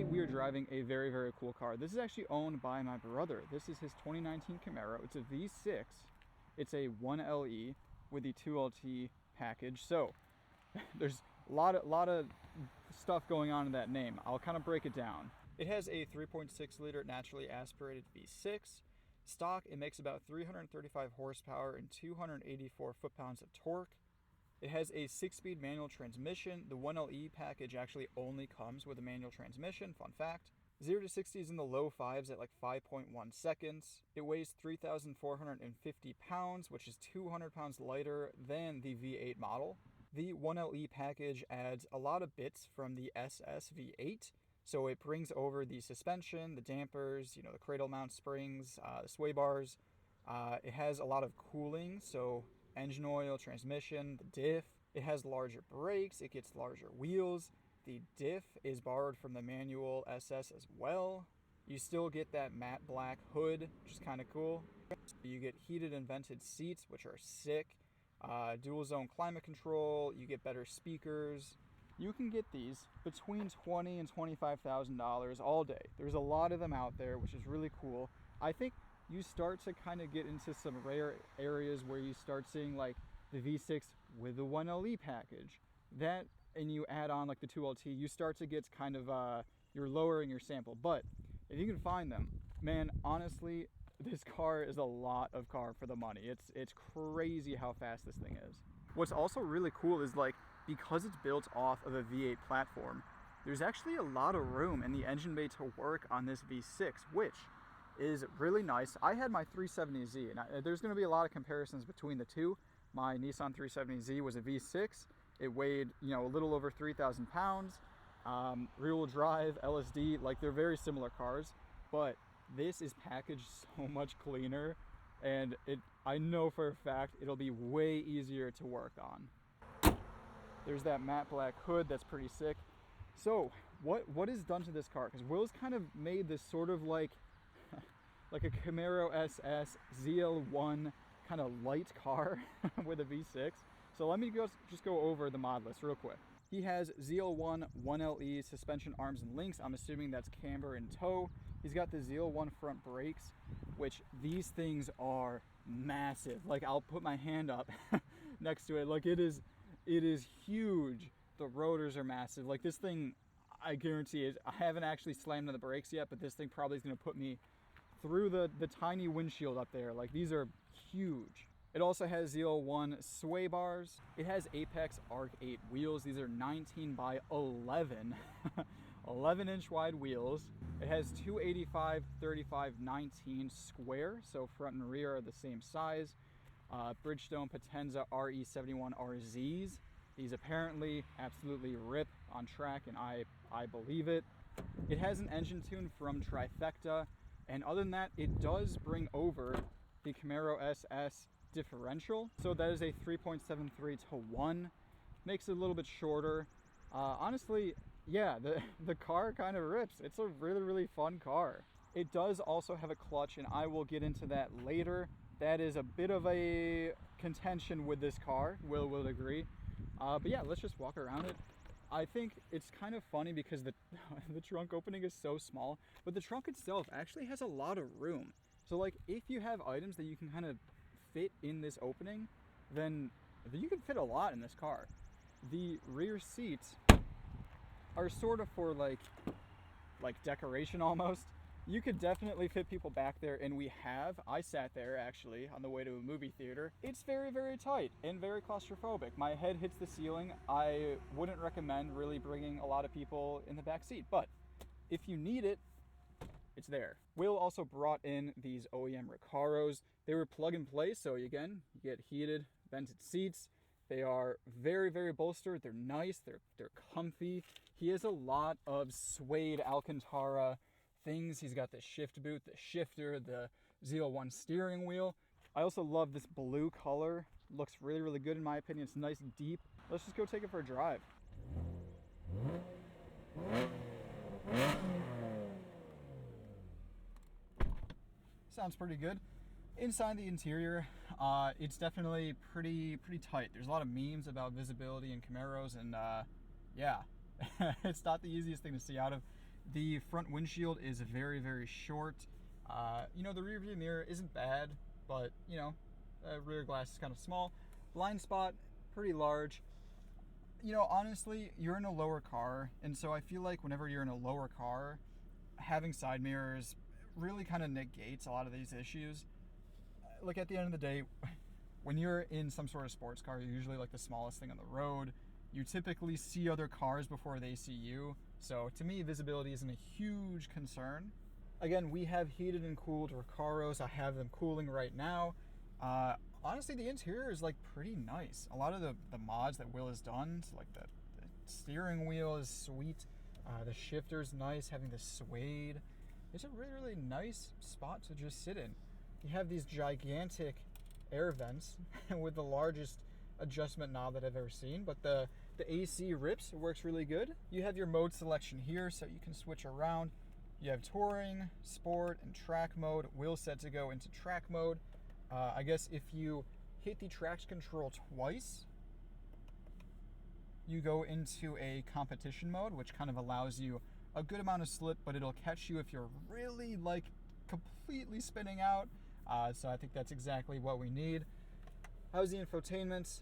we are driving a very, very cool car. This is actually owned by my brother. This is his 2019 Camaro. It's a V6. It's a 1LE with the 2LT package. So there's a lot of stuff going on in that name. I'll kind of break it down. It has a 3.6 liter naturally aspirated V6. Stock, it makes about 335 horsepower and 284 foot-pounds of torque. It has a 6-speed manual transmission. The 1LE package actually only comes with a manual transmission, fun fact. 0 to 60 is in the low 5s at like 5.1 seconds. It weighs 3,450 pounds, which is 200 pounds lighter than the V8 model. The 1LE package adds a lot of bits from the SS V8. So it brings over the suspension, the dampers, the cradle mount springs, the sway bars. It has a lot of cooling, so engine oil, transmission, the diff. It has larger brakes, it gets larger wheels. The diff is borrowed from the manual SS as well. You still get that matte black hood, which is kind of cool. You get heated and vented seats, which are sick. Dual zone climate control, you get better speakers. You can get these between $20,000 and $25,000 all day. There's a lot of them out there, which is really cool. I think you start to kind of get into some rare areas where you start seeing like the V6 with the 1LE package. That, and you add on like the 2LT, you start to get kind of, you're lowering your sample. But if you can find them, man, honestly, this car is a lot of car for the money. It's crazy how fast this thing is. What's also really cool is like, because it's built off of a V8 platform, there's actually a lot of room in the engine bay to work on this V6, which is really nice. I had my 370Z, and there's going to be a lot of comparisons between the two. My Nissan 370Z was a V6. It weighed, a little over 3,000 pounds. Rear-wheel drive, LSD, like they're very similar cars, but this is packaged so much cleaner, and I know for a fact it'll be way easier to work on. There's that matte black hood, that's pretty sick. So what is done to this car? Because Will's kind of made this sort of like a Camaro SS ZL1 kind of light car with a V6. So let me just go over the mod list real quick. He has ZL1 1LE suspension arms and links. I'm assuming that's camber and toe. He's got the ZL1 Front Brakes, which these things are massive. Like, I'll put my hand up next to it. Like, it is huge. The rotors are massive. Like, this thing, I guarantee it. I haven't actually slammed on the brakes yet, but this thing probably is going to put me through the tiny windshield up there. Like, these are huge. It also has ZL1 sway bars. It has Apex Arc 8 wheels. These are 19 by 11, 11-inch wide wheels. It has 285, 35, 19 square, so front and rear are the same size. Bridgestone Potenza RE71 RZs. These apparently absolutely rip on track, and I believe it. It has an engine tune from Trifecta, and other than that, it does bring over the Camaro SS differential. So that is a 3.73 to 1. Makes it a little bit shorter. Honestly, yeah, the car kind of rips. It's a really, really fun car. It does also have a clutch, and I will get into that later. That is a bit of a contention with this car, will agree. But yeah, let's just walk around it. I think it's kind of funny because the trunk opening is so small, but the trunk itself actually has a lot of room. So like, if you have items that you can kind of fit in this opening, then you can fit a lot in this car. The rear seats are sort of for like decoration almost. You could definitely fit people back there, and I sat there actually on the way to a movie theater. It's very, very tight and very claustrophobic. My head hits the ceiling. I wouldn't recommend really bringing a lot of people in the back seat, but if you need it, it's there. Will also brought in these OEM Recaros. They were plug and play, so again, you get heated, vented seats. They are very, very bolstered. They're nice, they're comfy. He has a lot of suede Alcantara things. He's got the shift boot, the shifter, the ZL1 steering wheel. I also love this blue color. Looks really, really good in my opinion. It's nice and deep. Let's just go take it for a drive. Sounds pretty good. Inside the interior, it's definitely pretty tight. There's a lot of memes about visibility in Camaros, and yeah, it's not the easiest thing to see out of. The front windshield is very, very short. You know, the rear view mirror isn't bad, but you know, rear glass is kind of small. Blind spot, pretty large. You know, honestly, you're in a lower car, and so I feel like whenever you're in a lower car, having side mirrors really kind of negates a lot of these issues. Like, at the end of the day, when you're in some sort of sports car, you're usually like the smallest thing on the road. You typically see other cars before they see you. So to me, visibility isn't a huge concern. Again, we have heated and cooled Recaros. I have them cooling right now. Honestly, the interior is like pretty nice. A lot of the mods that Will has done, so like the steering wheel is sweet. The shifter's nice, having the suede. It's a really, really nice spot to just sit in. You have these gigantic air vents with the largest adjustment knob that I've ever seen, but the AC rips, it works really good. You have your mode selection here, so you can switch around. You have touring, sport, and track mode. Will's set to go into track mode. I guess if you hit the traction control twice, you go into a competition mode, which kind of allows you a good amount of slip, but it'll catch you if you're really like completely spinning out. So I think that's exactly what we need. How's the infotainment?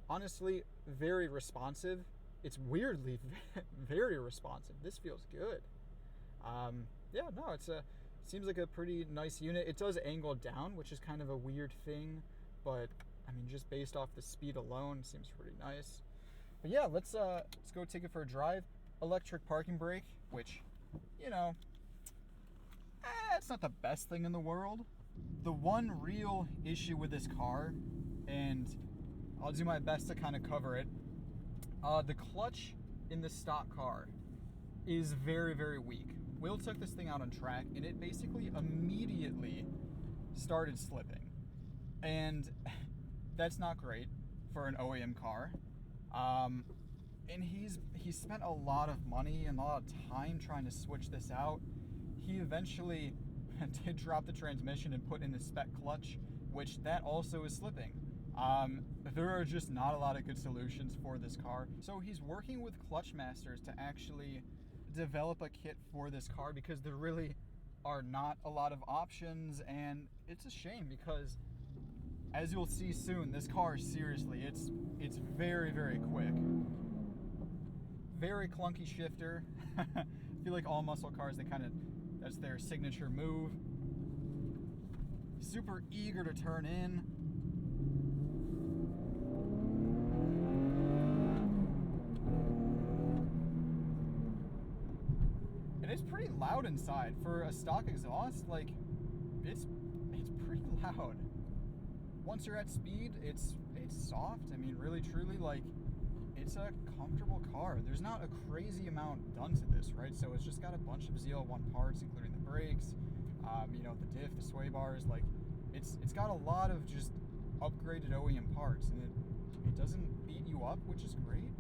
Honestly, very responsive. It's weirdly very responsive. This feels good. Yeah, no, seems like a pretty nice unit. It does angle down, which is kind of a weird thing, but I mean, just based off the speed alone, seems pretty nice. But yeah, let's go take it for a drive. Electric parking brake, which, you know, it's not the best thing in the world. The one real issue with this car, and I'll do my best to kind of cover it, the clutch in the stock car is very, very weak. Will took this thing out on track, and it basically immediately started slipping. And that's not great for an OEM car. And he's spent a lot of money and a lot of time trying to switch this out. He eventually did drop the transmission and put in the Spec clutch, which that also is slipping. There are just not a lot of good solutions for this car. So he's working with Clutch Masters to actually develop a kit for this car, because there really are not a lot of options, and it's a shame because, as you'll see soon, this car, seriously, it's very, very quick. Very clunky shifter. I feel like all muscle cars, that's their signature move. Super eager to turn in. And it's pretty loud inside. For a stock exhaust, like, it's pretty loud. Once you're at speed, it's soft. I mean, really, truly, like, it's a comfortable car. There's not a crazy amount done to this, right? So it's just got a bunch of ZL1 parts, including the brakes, you know, the diff, the sway bars. Like, it's got a lot of just upgraded OEM parts, and it doesn't beat you up, which is great.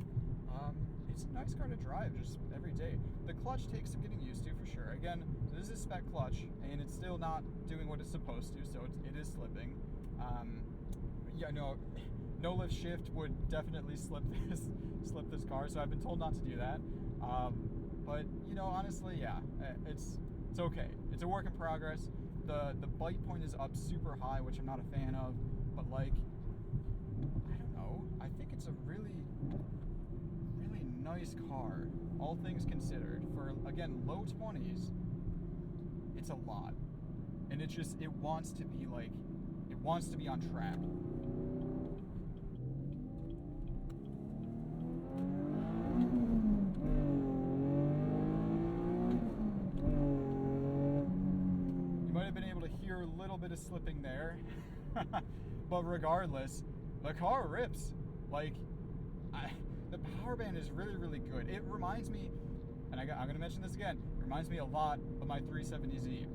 It's a nice car to drive just every day. The clutch takes some getting used to, for sure. Again, this is Spec clutch, and it's still not doing what it's supposed to, so it is slipping. Yeah, no lift shift would definitely slip this car, so I've been told not to do that. But you know, honestly, yeah, it's okay. It's a work in progress. The bite point is up super high, which I'm not a fan of, but like, I don't know. I think it's a really, really nice car, all things considered. For, again, low 20s, it's a lot, and it wants to be like, it wants to be on track. A little bit of slipping there, but regardless, the car rips. Like, the power band is really, really good. It reminds me, and I'm going to mention this again, it reminds me a lot of my 370Z.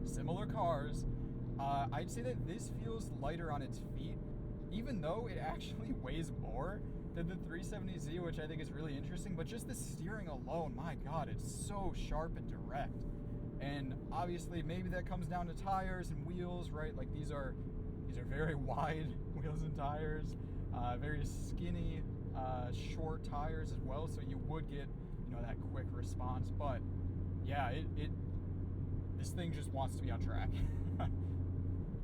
Similar cars. I'd say that this feels lighter on its feet, even though it actually weighs more than the 370Z, which I think is really interesting. But just the steering alone, my God, it's so sharp and direct. And obviously, maybe that comes down to tires and wheels, right? Like, these are very wide wheels and tires, very skinny, short tires as well. So you would get, you know, that quick response. But yeah, this thing just wants to be on track.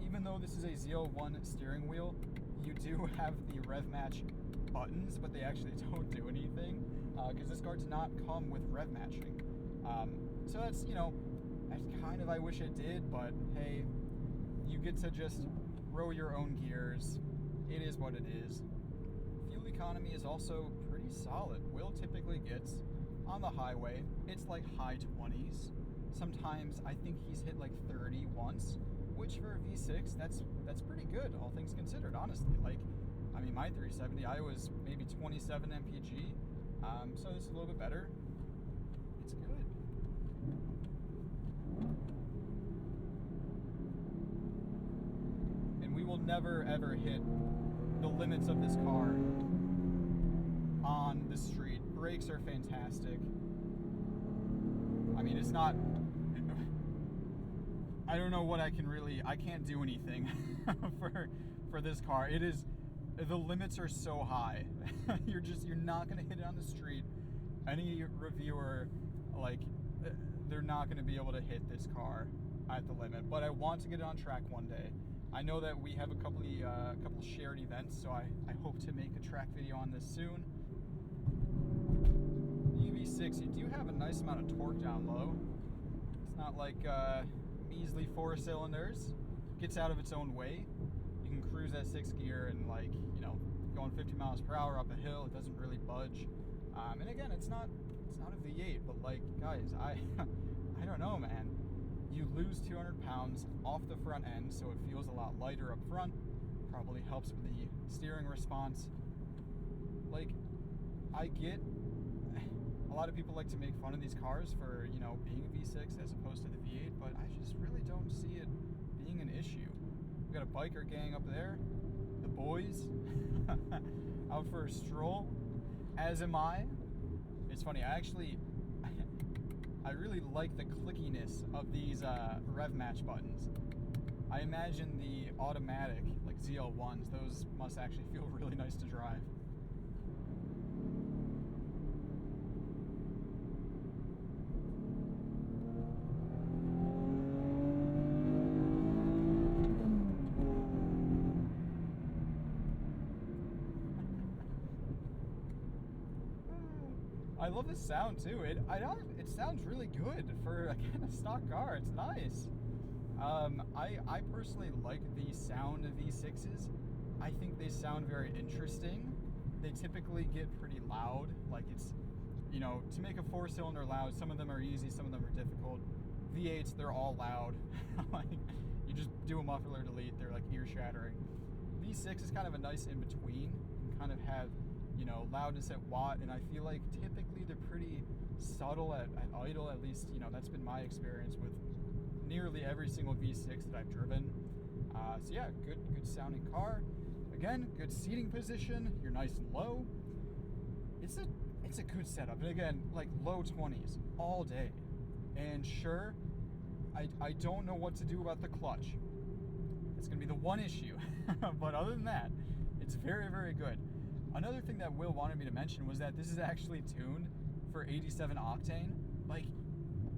Even though this is a ZL1 steering wheel, you do have the rev match buttons, but they actually don't do anything because this car does not come with rev matching. So that's, you know, that's kind of, I wish it did, but hey, you get to just row your own gears. It is what it is. Fuel economy is also pretty solid. Will typically gets on the highway, it's like high 20s. Sometimes I think he's hit like 30 once, which for a V6, that's pretty good, all things considered, honestly. Like, I mean, my 370, I was maybe 27 mpg, so this is a little bit better. It's good. And we will never ever hit the limits of this car on the street. Brakes are fantastic. I mean, it's not, I don't know what I can't do anything for this car. It is, the limits are so high. You're not gonna hit it on the street. Any reviewer, like, they're not gonna be able to hit this car at the limit. But I want to get it on track one day. I know that we have a couple shared events, so I hope to make a track video on this soon. EV6, you do have a nice amount of torque down low. It's not like measly 4 cylinders. Gets out of its own way. You can cruise at 6th gear and, like, you know, going 50 miles per hour up a hill. It doesn't really budge. And again, it's not a V8, but, like, guys, I don't know, man. You lose 200 pounds off the front end, so it feels a lot lighter up front. Probably helps with the steering response. Like, I get a lot of people like to make fun of these cars for, you know, being a V6 as opposed to the V8, but I just really don't see it being an issue. We got a biker gang up there, the boys, out for a stroll, as am I. It's funny, I really like the clickiness of these rev match buttons. I imagine the automatic, like ZL1s, those must actually feel really nice to drive. I love the sound too. It sounds really good for, again, a stock car. It's nice. I personally like the sound of V6s. I think they sound very interesting. They typically get pretty loud. Like, it's, you know, to make a 4-cylinder loud, some of them are easy, some of them are difficult. V8s, they're all loud. Like, you just do a muffler delete, they're like ear shattering. V6 is kind of a nice in between. You can kind of have, you know, loudness at watt, and I feel like typically they're pretty subtle at idle. At least, you know, that's been my experience with nearly every single V6 that I've driven. So yeah, good sounding car. Again, good seating position. You're nice and low. It's a good setup. And again, like, low 20s all day. And sure, I don't know what to do about the clutch. It's gonna be the one issue. But other than that, it's very, very good. Another thing that Will wanted me to mention was that this is actually tuned for 87 octane. Like,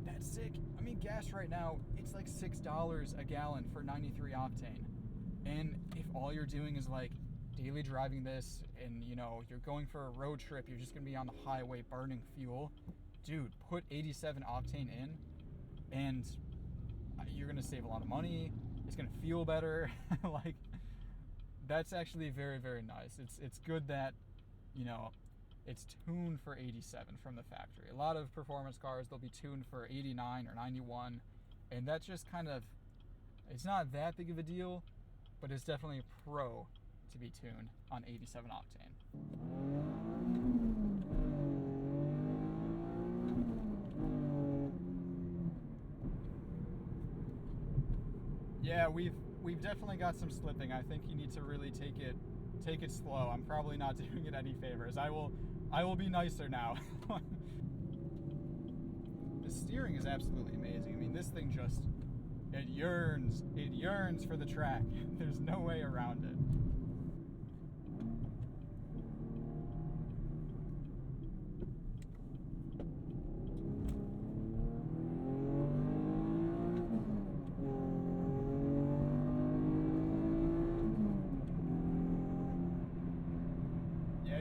that's sick. I mean, gas right now, it's like $6 a gallon for 93 octane. And if all you're doing is, like, daily driving this and, you know, you're going for a road trip, you're just gonna be on the highway burning fuel, dude, put 87 octane in and you're gonna save a lot of money. It's gonna feel better. Like, that's actually very, very nice. It's good that, you know, it's tuned for 87 from the factory. A lot of performance cars, they'll be tuned for 89 or 91, and that's just kind of, it's not that big of a deal, but it's definitely a pro to be tuned on 87 octane. Yeah, we've definitely got some slipping. I think you need to really take it slow. I'm probably not doing it any favors. I will be nicer now. The steering is absolutely amazing. I mean, this thing just, it yearns for the track. There's no way around it.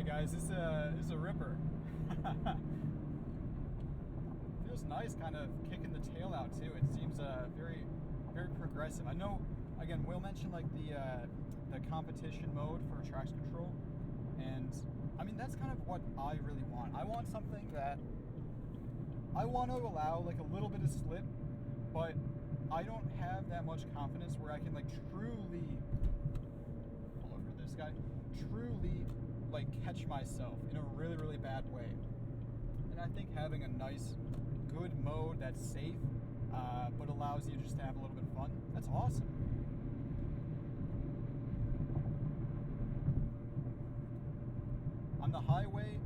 guys, this is a ripper. Feels nice, kind of kicking the tail out too. It seems very progressive. I know. Again, Will mentioned like the competition mode for traction control, and I mean that's kind of what I really want. I want something that I want to allow like a little bit of slip, but I don't have that much confidence where I can like truly pull over this guy, truly like catch myself in a really bad way. And I think having a nice, good mode that's safe, but allows you just to have a little bit of fun, that's awesome. On the highway,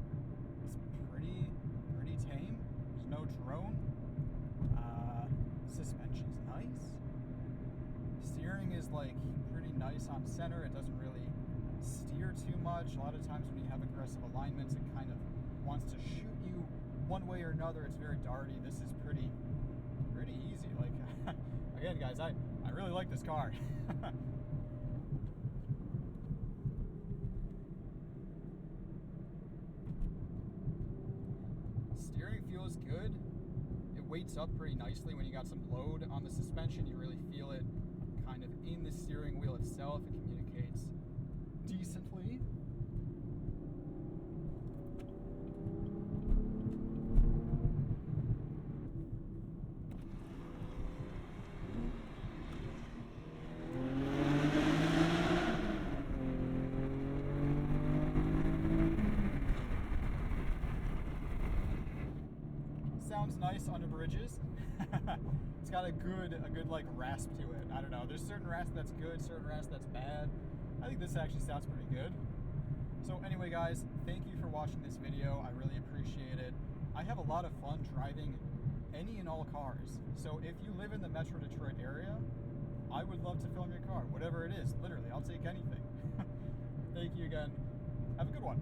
it's pretty tame. There's no drone. Suspension's nice. Steering is like pretty nice on center. It doesn't really steer too much. A lot of times when you have aggressive alignments, it kind of wants to shoot you one way or another. It's very darty. This is pretty easy. Like again, guys, I really like this car. Steering feels good. It weights up pretty nicely when you got some load on the suspension. You really feel it kind of in the steering wheel itself. It communicates decently. Sounds nice under bridges. It's got a good like rasp to it. I don't know. There's certain rasp that's good, certain rasp that's bad. I think this actually sounds pretty good. So anyway, guys, thank you for watching this video. I really appreciate it. I have a lot of fun driving any and all cars. So if you live in the Metro Detroit area, I would love to film your car, whatever it is. Literally, I'll take anything. Thank you again. Have a good one.